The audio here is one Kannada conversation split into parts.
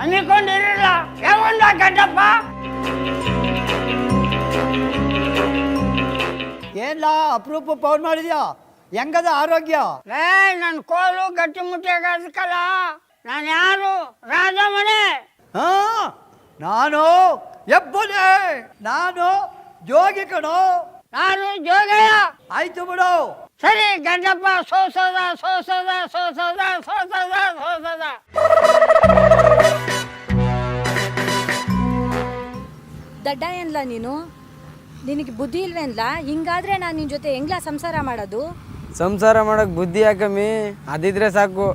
ಅಂದ್ಕೊಂಡಿರಲಿಲ್ಲ. ಯಾವಂದ ಗಡ್ಡಪ್ಪ? ಏನ್ಲ ಅಪರೂಪ ಫೋನ್ ಮಾಡಿದ್ಯಾ? ಹೆಂಗದ ಆರೋಗ್ಯ? ನನ್ನ ಕೋಲು ಗಟ್ಟಿ ಮುಟ್ಟಿಯಾಗಲ್ಲ. ನಾನು ಯಾರು? ರಾಜಮನೆ. ಹಾ, ನಾನು ಎಬ್ಬನೆ. ನಾನು ಜೋಗಿ ಕಣೋ. ನಾನು ಜೋಗಯ್ಯ. ಆಯ್ತು ಬಿಡು. ಸರಿ ಗಡ್ಡಪ್ಪ, ಸೋಸದ ಸೋಸದ ಸೋಸದ ಸೋಸದ ಸೋಸದ. ದಡ್ಡ ಏನ್ಲ ನೀನು? ನಿನಗೆ ಬುದ್ಧಿ ಇಲ್ವೇನ್ಲ? ಹಿಂಗಾದ್ರೆ ನಾನು ನಿನ್ನ ಜೊತೆ ಹೆಂಗ್ಲ ಸಂಸಾರ ಮಾಡೋದು? ಸಂಸಾರ ಮಾಡಕ್ ಬುದ್ಧಿ ಯಾಕಮ್ಮಿ, ಅದಿದ್ರೆ ಸಾಕು.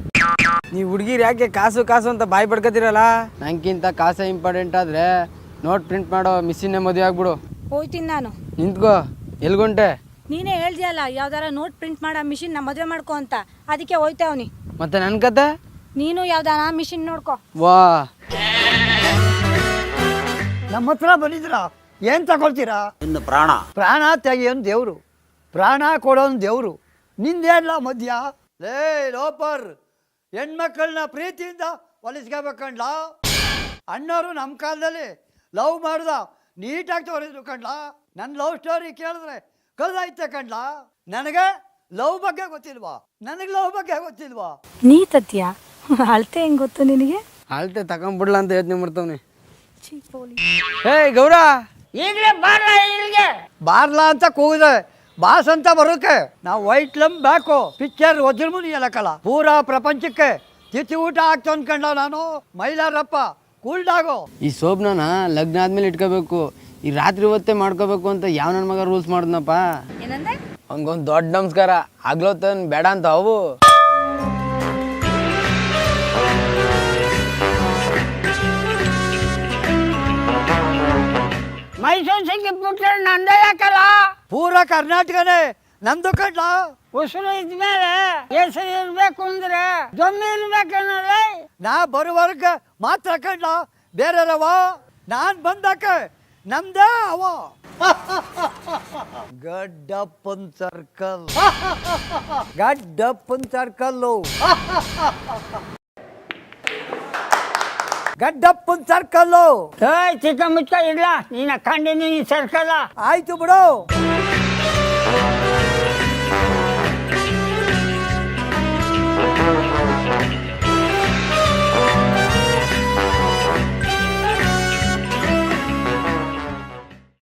ನೀವು ಹುಡುಗಿರು ಯಾಕೆ ಕಾಸು ಕಾಸು ಅಂತ ಬಾಯಿ ಪಡ್ಕೊತಿರಲ್ಲ? ನಂಗಿಂತ ಕಾಸೇ ಇಂಪಾರ್ಟೆಂಟ್ ಆದ್ರೆ ನೋಟ್ ಪ್ರಿಂಟ್ ಮಾಡೋ ಮಿಷಿನ್ನೇ ಮದುವೆ ಆಗ್ಬಿಡು. ಹೋಯ್ತೀನಿ ನಾನು. ನಿಂತ್ಕೋ, ಎಲ್ಗುಂಟೆ? ನೀನೇ ಹೇಳ್ದಿಯಲ್ಲ ಯಾವ್ದಾರ ನೋಟ್ ಪ್ರಿಂಟ್ ಮಾಡೋ ಮಿಷಿನ್ ಮದುವೆ ಮಾಡ್ಕೊ ಅಂತ, ಅದಕ್ಕೆ ಹೋಯ್ತಾವ್ನಿ. ಮತ್ತೆ ನನ್ನ ಕತೆ? ನೀನು ಯಾವ್ದಾರ ಮಿಷಿನ್ ನೋಡ್ಕೊ. ವಾ, ನಮ್ಮ ಹತ್ರ ಬಂದಿದ್ರ ಏನ್ ತಗೊಳ್ತೀರಾ? ಇನ್ನು ಪ್ರಾಣ ಪ್ರಾಣ ತೆಗಿಯೋನ್ ದೇವ್ರು, ಪ್ರಾಣ ಕೊಡೋನ್ ದೇವ್ರು. ನಿಂದೇನ್ಲ ಮಧ್ಯ? ಲೇ ಲೋಪರ್, ಹೆಣ್ಮಕ್ಳನ್ನ ಪ್ರೀತಿಯಿಂದ ಹೊಲಿಸ್ಕೋಬೇಕಂಡ್ಲ. ಅಣ್ಣವರು ನಮ್ಮ ಕಾಲದಲ್ಲಿ ಲವ್ ಮಾಡ್ದ ನೀಟಾಗಿ ತೋರಿದ್ರು ಕಣ್ಲ. ನನ್ನ ಲವ್ ಸ್ಟೋರಿ ಕೇಳಿದ್ರೆ ಕಲ್ದೈತೆ ಕಣ್ಲ. ನನಗೆ ಲವ್ ಬಗ್ಗೆ ಗೊತ್ತಿಲ್ವಾ? ನನಗೆ ಲವ್ ಬಗ್ಗೆ ಗೊತ್ತಿಲ್ವಾ? ನೀ ತತ್ಯ ಅಳ್ತೆ ಹೆಂಗ್ ಗೊತ್ತು ನಿನಗೆ? ಅಳ್ತೆ ತಗೊಂಬಿಡ್ಲ ಅಂತ ಯೋಚನೆ ಮಾಡ್ತಾವ್ನಿ. ಹೇ ಗೌರ, ಈಗಲೇ ಬಾರ ಇಲ್ಲಿಗೆ. ಬಾರ್ಲಾ ಅಂತ ಕೂಗಿದೆ, ಬಾಸ್ ಅಂತ ಬರೋಕೆ. ನಾವು ವೈಟ್ ಲಂಬ್ ಬ್ಯಾಕು ಪಿಕ್ಚರ್ ವಜ್ರಮುನಿ ಎಲಕಲ್ಲ. ಪೂರಾ ಪ್ರಪಂಚಕ್ಕೆ ತಿಥಿ ಊಟ ಆಗ್ತು ಅನ್ಕಂಡ ನಾನು. ಮೈಲಾರಪ್ಪ ಕೂಲ್ಡಾಗೋ. ಈ ಸೋಪ್ನ ಲಗ್ನ ಆದ್ಮೇಲೆ ಇಟ್ಕೋಬೇಕು, ಈ ರಾತ್ರಿ ಹೊತ್ತೇ ಮಾಡ್ಕೋಬೇಕು ಅಂತ ಯಾವ ನನ್ನ ಮಗ ರೂಲ್ಸ್ ಮಾಡಿದ್ನಪ್ಪ. ಏನಂದ್ರೆ? ಹಂಗೊಂದು ದೊಡ್ಡ ನಮಸ್ಕಾರ ಆಗ್ಲೋತನ್ ಬೇಡ ಅಂತ ಅವು. ಮೈಸೂರು ಸಿಕ್ಕಿ ಬಿಟ್ರೆ ನಂದೇ ಯಾಕಲ್ಲ? ಪೂರಾ ಕರ್ನಾಟಕನೇ ನಮ್ದು ಕಡ್ಲ. ಉಸಿರು ಇದ್ಮೇಲೆ ಹೆಸರು ಇರ್ಬೇಕು ಅಂದ್ರೆ ಜೊಮ್ಮೆ ಇರ್ಬೇಕನ್ನೋದೇ. ನಾ ಬರುವರ್ಗ ಮಾತ್ರ ಕಡ್ಲ, ಬೇರೆರವ. ನಾನ್ ಬಂದಾಕ ನಮ್ದೇ ಅವ. Gaddappan circle, Gaddappan circle, Gaddappan circle. ಚಿಕ್ಕ ಮುಚ್ಚ ಇಲ್ಲ, ನೀನ ಕಂಡಿನಿ ಸರ್ಕಲ್ಲ. ಆಯ್ತು ಬಿಡು.